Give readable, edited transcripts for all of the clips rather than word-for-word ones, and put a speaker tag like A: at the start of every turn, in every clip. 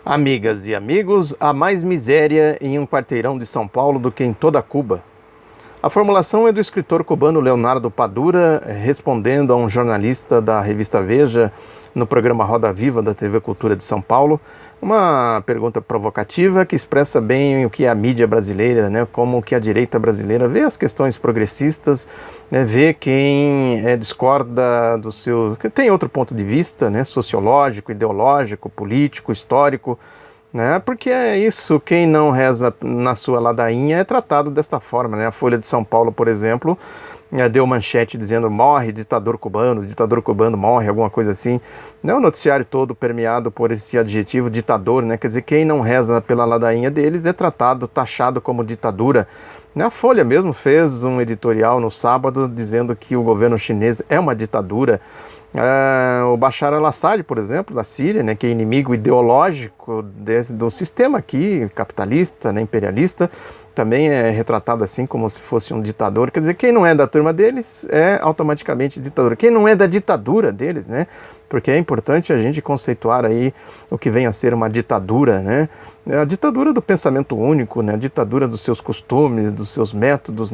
A: Amigas e amigos, há mais miséria em um quarteirão de São Paulo do que em toda Cuba. A formulação é do escritor cubano Leonardo Padura, respondendo a um jornalista da revista Veja, no programa Roda Viva da TV Cultura de São Paulo, uma pergunta provocativa que expressa bem o que é a mídia brasileira, como que a direita brasileira vê as questões progressistas, vê quem discorda do seu... que tem outro ponto de vista, sociológico, ideológico, político, histórico, porque é isso, quem não reza na sua ladainha é tratado desta forma. A Folha de São Paulo, por exemplo, deu manchete dizendo morre ditador cubano morre, alguma coisa assim. O noticiário todo permeado por esse adjetivo ditador, quer dizer, quem não reza pela ladainha deles é tratado, taxado como ditadura. A Folha mesmo fez um editorial no sábado dizendo que o governo chinês é uma ditadura. O Bashar al-Assad, por exemplo, da Síria, que é inimigo ideológico do sistema aqui, capitalista, imperialista, também é retratado assim como se fosse um ditador. Quer dizer, quem não é da turma deles é automaticamente ditador. Quem não é da ditadura deles, porque é importante a gente conceituar aí o que vem a ser uma ditadura, a ditadura do pensamento único, a ditadura dos seus costumes, dos seus métodos,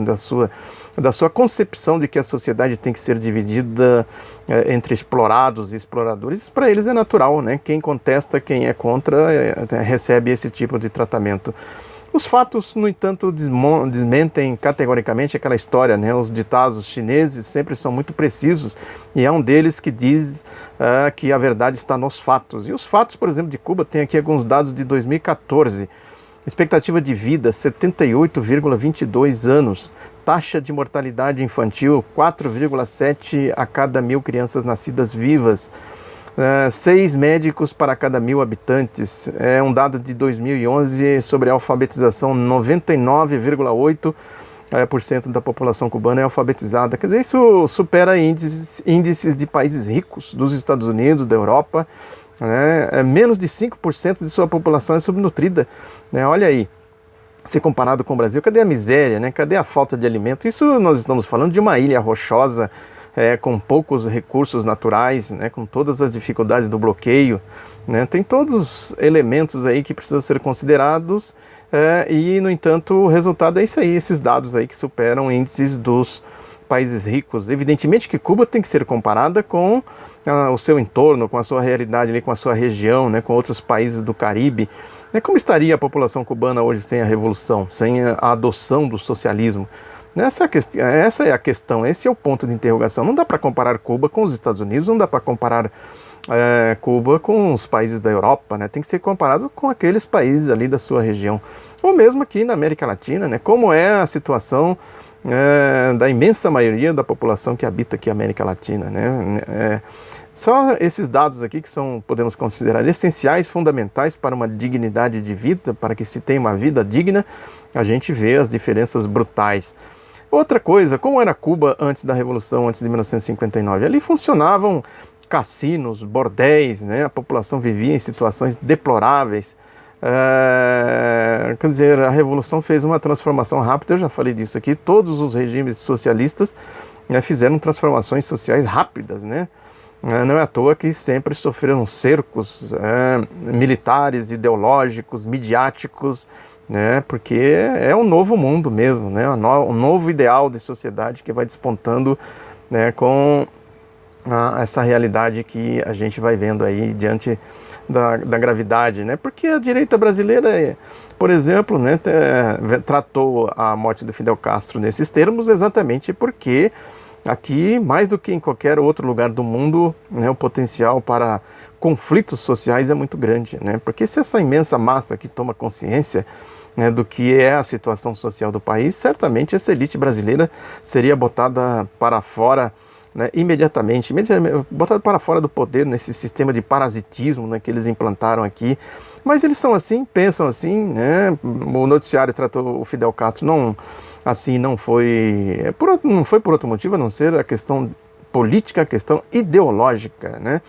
A: da sua concepção de que a sociedade tem que ser dividida entre explorados e exploradores. Isso para eles é natural, Quem contesta, quem é contra, recebe esse tipo de tratamento. Os fatos, no entanto, desmentem categoricamente aquela história, Os ditados chineses sempre são muito precisos e é um deles que diz que a verdade está nos fatos. E os fatos, por exemplo, de Cuba, tem aqui alguns dados de 2014. Expectativa de vida, 78,22 anos. Taxa de mortalidade infantil, 4,7 a cada 1.000 crianças nascidas vivas. 6 médicos para cada 1.000 habitantes. É um dado de 2011 sobre a alfabetização, 99,8% da população cubana é alfabetizada. Quer dizer, isso supera índices de países ricos, dos Estados Unidos, da Europa. Menos de 5% de sua população é subnutrida. Olha aí, se comparado com o Brasil, cadê a miséria, cadê a falta de alimento? Isso nós estamos falando de uma ilha rochosa, com poucos recursos naturais, com todas as dificuldades do bloqueio, tem todos os elementos aí que precisam ser considerados, e no entanto o resultado é isso aí, esses dados aí que superam índices dos países ricos. Evidentemente que Cuba tem que ser comparada com o seu entorno, com a sua realidade ali, com a sua região, com outros países do Caribe. Como estaria a população cubana hoje sem a revolução, sem a adoção do socialismo? Essa é a questão, esse é o ponto de interrogação. Não dá para comparar Cuba com os Estados Unidos, não dá para comparar Cuba com os países da Europa, tem que ser comparado com aqueles países ali da sua região. Ou mesmo aqui na América Latina, como é a situação da imensa maioria da população que habita aqui a América Latina. Só esses dados aqui que podemos considerar essenciais, fundamentais para uma dignidade de vida, para que se tenha uma vida digna, a gente vê as diferenças brutais. Outra coisa, como era Cuba antes da Revolução, antes de 1959? Ali funcionavam cassinos, bordéis, a população vivia em situações deploráveis. Quer dizer, a Revolução fez uma transformação rápida, eu já falei disso aqui, todos os regimes socialistas fizeram transformações sociais rápidas, Não é à toa que sempre sofreram cercos militares, ideológicos, midiáticos, porque é um novo mundo mesmo, um novo ideal de sociedade que vai despontando com essa realidade que a gente vai vendo aí diante da gravidade, porque a direita brasileira, por exemplo, tratou a morte do Fidel Castro nesses termos exatamente porque aqui, mais do que em qualquer outro lugar do mundo, o potencial para conflitos sociais é muito grande, porque se essa imensa massa que toma consciência do que é a situação social do país, certamente essa elite brasileira seria botada para fora imediatamente, botada para fora do poder nesse sistema de parasitismo que eles implantaram aqui. Mas eles são assim, pensam assim, O noticiário tratou o Fidel Castro não foi por outro motivo, a não ser a questão política, a questão ideológica, né?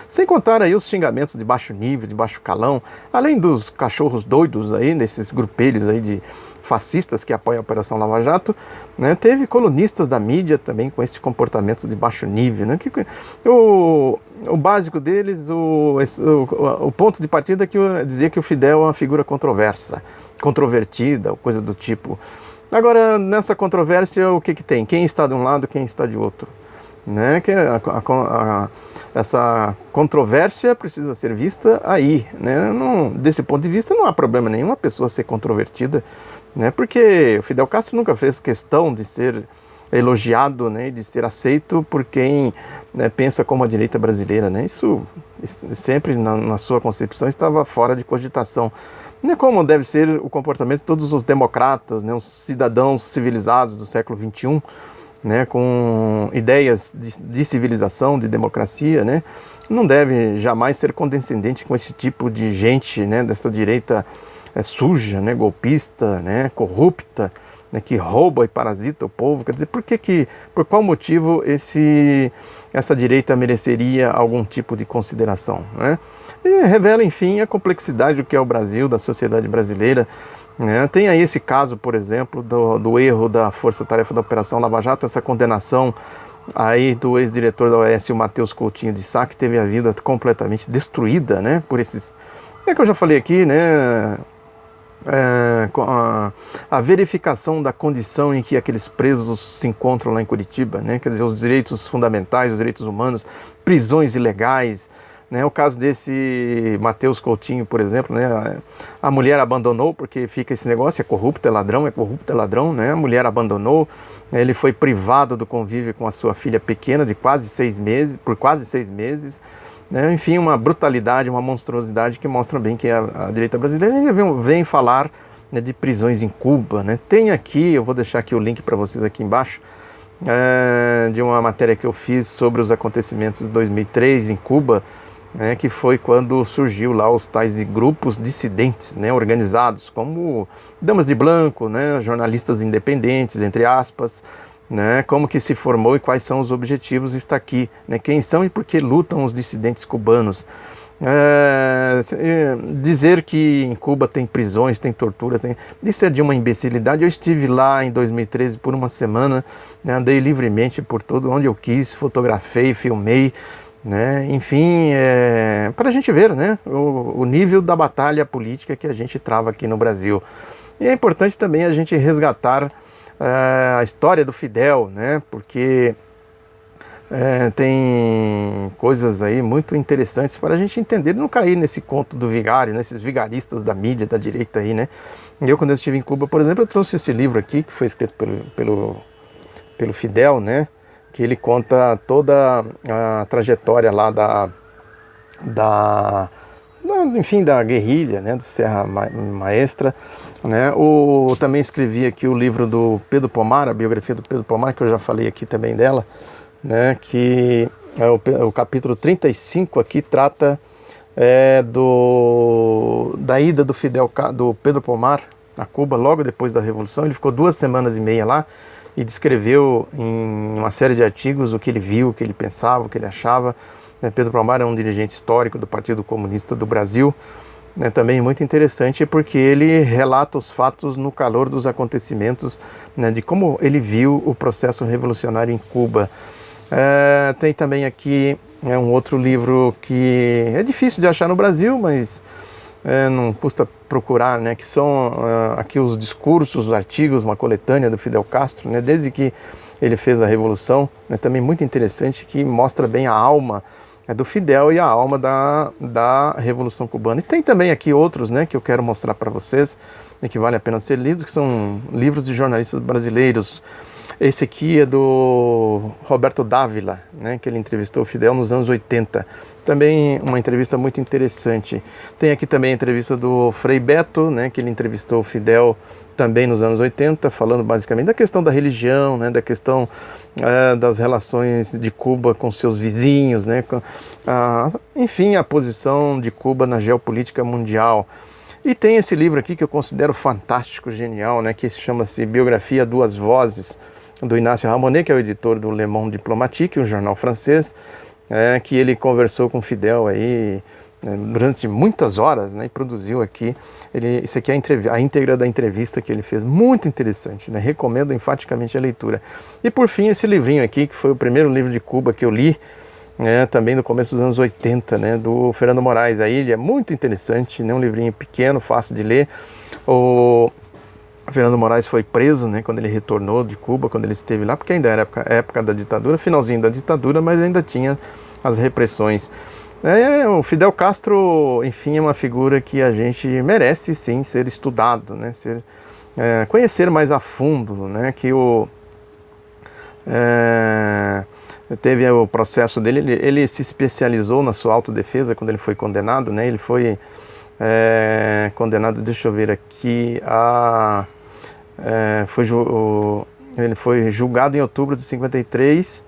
A: Sem contar aí os xingamentos de baixo nível, de baixo calão, além dos cachorros doidos aí, desses grupelhos aí de fascistas que apoiam a Operação Lava Jato, né? Teve colunistas da mídia também com este comportamento de baixo nível, né? O básico deles, o ponto de partida é que dizia que o Fidel é uma figura controversa, controvertida, coisa do tipo. Agora, nessa controvérsia, o que tem? Quem está de um lado, quem está de outro? Né? Essa controvérsia precisa ser vista aí, né? Desse ponto de vista não há problema nenhum a pessoa ser controvertida, né? Porque o Fidel Castro nunca fez questão de ser elogiado, né? De ser aceito por quem, né, pensa como a direita brasileira, né? Isso sempre na sua concepção estava fora de cogitação. Não é como deve ser o comportamento de todos os democratas, né? Os cidadãos civilizados do século XXI, né, com ideias de civilização, de democracia, né, não deve jamais ser condescendente com esse tipo de gente, né, dessa direita suja, né, golpista, né, corrupta, né, que rouba e parasita o povo. Quer dizer, por qual motivo essa direita mereceria algum tipo de consideração, né? E revela, enfim, a complexidade do que é o Brasil, da sociedade brasileira. Tem aí esse caso, por exemplo, do erro da Força Tarefa da Operação Lava Jato, essa condenação aí do ex-diretor da OAS, o Matheus Coutinho de Sá, que teve a vida completamente destruída, né, por esses... É que eu já falei aqui, né, a verificação da condição em que aqueles presos se encontram lá em Curitiba, né, quer dizer, os direitos fundamentais, os direitos humanos, prisões ilegais, né, o caso desse Matheus Coutinho, por exemplo, né, a mulher abandonou, porque fica esse negócio, é corrupto, é ladrão, né, a mulher abandonou, né, ele foi privado do convívio com a sua filha pequena por quase 6 meses, né, enfim, uma brutalidade, uma monstruosidade que mostra bem que a direita brasileira ainda vem falar, né, de prisões em Cuba, né. Tem aqui, eu vou deixar aqui o link para vocês aqui embaixo, de uma matéria que eu fiz sobre os acontecimentos de 2003 em Cuba, que foi quando surgiu lá os tais de grupos dissidentes, né, organizados como Damas de Blanco, né, jornalistas independentes, entre aspas, né, como que se formou e quais são os objetivos, está aqui, né, quem são e por que lutam os dissidentes cubanos. Dizer que em Cuba tem prisões, tem torturas, isso é de uma imbecilidade. Eu estive lá em 2013 por uma semana, né, andei livremente por todo onde eu quis, fotografei, filmei, né, enfim, para a gente ver, né, o nível da batalha política que a gente trava aqui no Brasil. E é importante também a gente resgatar a história do Fidel, né, porque tem coisas aí muito interessantes para a gente entender, não cair nesse conto do vigário, nesses vigaristas da mídia, da direita aí, né. Quando eu estive em Cuba, por exemplo, eu trouxe esse livro aqui, que foi escrito pelo Fidel, né, que ele conta toda a trajetória lá enfim, da guerrilha, né, do Serra Maestra, né. Também escrevi aqui o livro do Pedro Pomar, a biografia do Pedro Pomar, que eu já falei aqui também dela, né, que o capítulo 35 aqui trata da ida do Pedro Pomar a Cuba logo depois da Revolução. Ele ficou 2 semanas e meia lá e descreveu em uma série de artigos o que ele viu, o que ele pensava, o que ele achava. Pedro Pomar é um dirigente histórico do Partido Comunista do Brasil, né, também muito interessante porque ele relata os fatos no calor dos acontecimentos, né, de como ele viu o processo revolucionário em Cuba. Tem também aqui um outro livro que é difícil de achar no Brasil, mas não custa procurar, né, que são aqui os discursos, os artigos, uma coletânea do Fidel Castro, né, desde que ele fez a Revolução, né, também muito interessante, que mostra bem a alma do Fidel e a alma da Revolução Cubana. E tem também aqui outros, né, que eu quero mostrar para vocês, né, que vale a pena ser lidos, que são livros de jornalistas brasileiros. Esse aqui é do Roberto Dávila, né, que ele entrevistou o Fidel nos anos 80. Também uma entrevista muito interessante. Tem aqui também a entrevista do Frei Beto, né, que ele entrevistou o Fidel também nos anos 80, falando basicamente da questão da religião, né, da questão das relações de Cuba com seus vizinhos, né, enfim, a posição de Cuba na geopolítica mundial. E tem esse livro aqui que eu considero fantástico, genial, né, que chama-se Biografia a Duas Vozes, do Inácio Ramonet, que é o editor do Le Monde Diplomatique, um jornal francês, que ele conversou com Fidel aí durante muitas horas, né, e produziu aqui. Isso aqui é a íntegra da entrevista que ele fez, muito interessante, né, recomendo enfaticamente a leitura. E por fim, esse livrinho aqui, que foi o primeiro livro de Cuba que eu li, também no começo dos anos 80, né, do Fernando Moraes, A Ilha, muito interessante, né, um livrinho pequeno, fácil de ler. O Fernando Moraes foi preso, né, quando ele retornou de Cuba, quando ele esteve lá, porque ainda era época da ditadura, finalzinho da ditadura, mas ainda tinha as repressões. O Fidel Castro, enfim, é uma figura que a gente merece sim ser estudado, né, conhecer mais a fundo, né, que teve o processo dele, ele se especializou na sua autodefesa quando ele foi condenado, né, ele foi condenado, deixa eu ver aqui, ele foi julgado em outubro de 53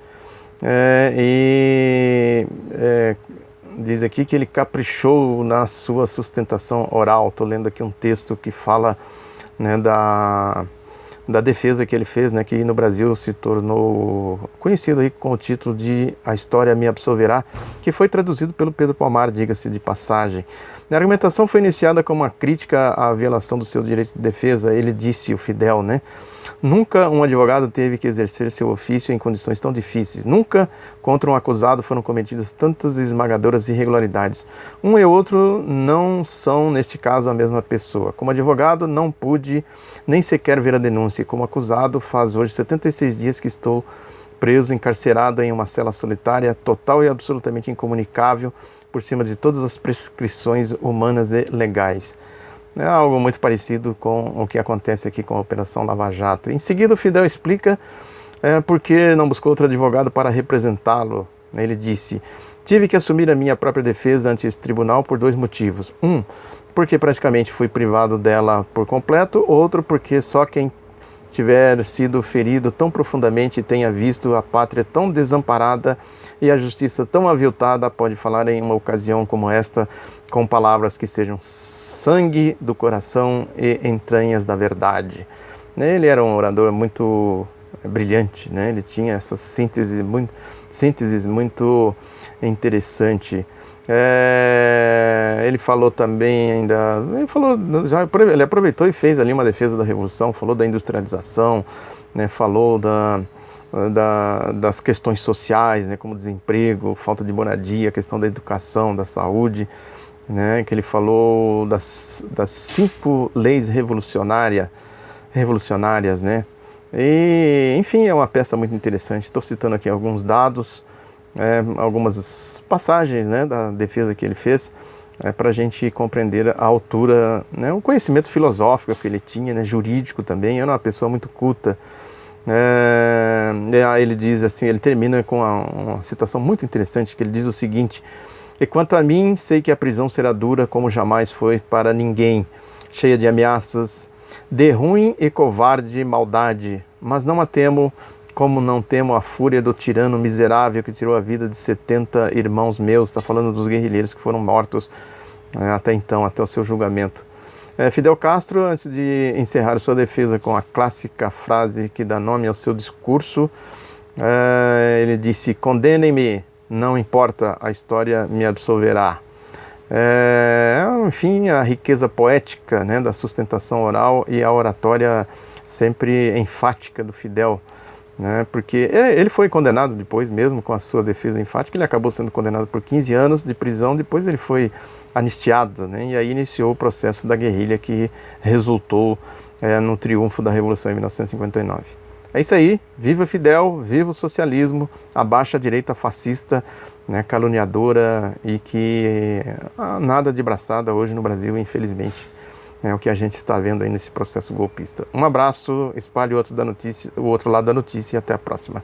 A: diz aqui que ele caprichou na sua sustentação oral. Estou lendo aqui um texto que fala, né, da defesa que ele fez, né, que no Brasil se tornou conhecido aí com o título de A História Me Absolverá, que foi traduzido pelo Pedro Palmar, diga-se de passagem. A argumentação foi iniciada com uma crítica à violação do seu direito de defesa. Ele disse, o Fidel, né, nunca um advogado teve que exercer seu ofício em condições tão difíceis. Nunca contra um acusado foram cometidas tantas esmagadoras irregularidades. Um e outro não são, neste caso, a mesma pessoa. Como advogado, não pude nem sequer ver a denúncia. Como acusado, faz hoje 76 dias que estou preso, encarcerado em uma cela solitária, total e absolutamente incomunicável, por cima de todas as prescrições humanas e legais. É algo muito parecido com o que acontece aqui com a Operação Lava Jato. Em seguida, o Fidel explica por que não buscou outro advogado para representá-lo. Ele disse, tive que assumir a minha própria defesa ante esse tribunal por 2 motivos. Um, porque praticamente fui privado dela por completo. Outro, porque só quem tiver sido ferido tão profundamente e tenha visto a pátria tão desamparada e a justiça tão aviltada pode falar em uma ocasião como esta com palavras que sejam sangue do coração e entranhas da verdade. Ele era um orador muito brilhante, né? Ele tinha essa síntese muito interessante. Ele falou também ainda, ele aproveitou e fez ali uma defesa da Revolução, falou da industrialização, né, falou das questões sociais, né, como desemprego, falta de moradia, questão da educação, da saúde, né, que ele falou das 5 leis revolucionárias, né, e enfim, é uma peça muito interessante. Estou citando aqui alguns dados, algumas passagens, né, da defesa que ele fez, para a gente compreender a altura, né, o conhecimento filosófico que ele tinha, né, jurídico também. Era uma pessoa muito culta. Ele diz assim, ele termina com uma citação muito interessante, que ele diz o seguinte: e quanto a mim, sei que a prisão será dura como jamais foi para ninguém, cheia de ameaças, de ruim e covarde maldade, mas não a temo como não temo a fúria do tirano miserável que tirou a vida de 70 irmãos meus. Está falando dos guerrilheiros que foram mortos até então, até o seu julgamento. Fidel Castro, antes de encerrar sua defesa com a clássica frase que dá nome ao seu discurso, ele disse: condenem-me, não importa, a história me absolverá. Enfim, a riqueza poética, né, da sustentação oral e a oratória sempre enfática do Fidel, né, porque ele foi condenado depois, mesmo com a sua defesa enfática. Ele acabou sendo condenado por 15 anos de prisão, depois ele foi anistiado, né, e aí iniciou o processo da guerrilha que resultou no triunfo da Revolução em 1959. É isso aí, viva Fidel, viva o socialismo, abaixa a direita fascista, né, caluniadora, e que nada de braçada hoje no Brasil, infelizmente. É o que a gente está vendo aí nesse processo golpista. Um abraço, espalhe o outro lado da notícia e até a próxima.